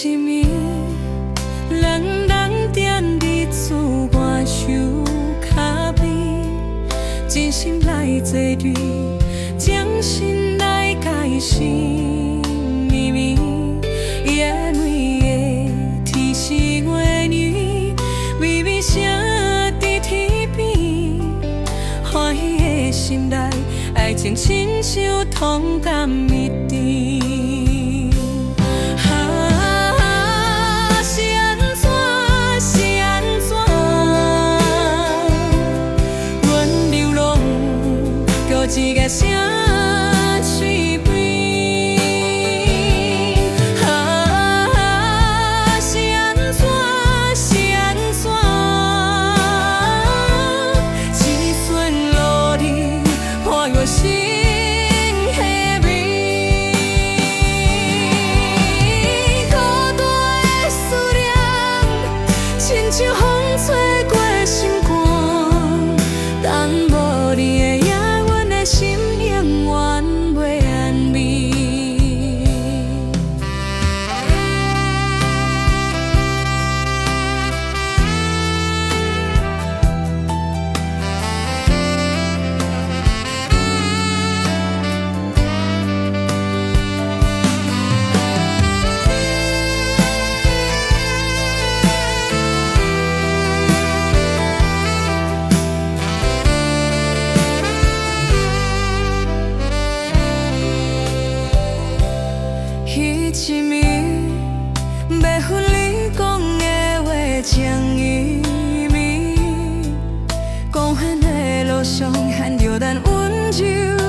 一暝，人人踮伫厝外想咖啡，真心来坐对，将心来解释秘密。夜里的天是月圆，微微声伫天边，欢喜的心内，爱情亲像同甘一甜。 一个声水边，是安怎？是安怎？一寸落日伴我心遐美，孤单的思念，亲像风吹过心肝，当无你的夜。 心永远袂安眠。一暝，要赴你讲的话情意绵，光远的路上，牵着咱温柔。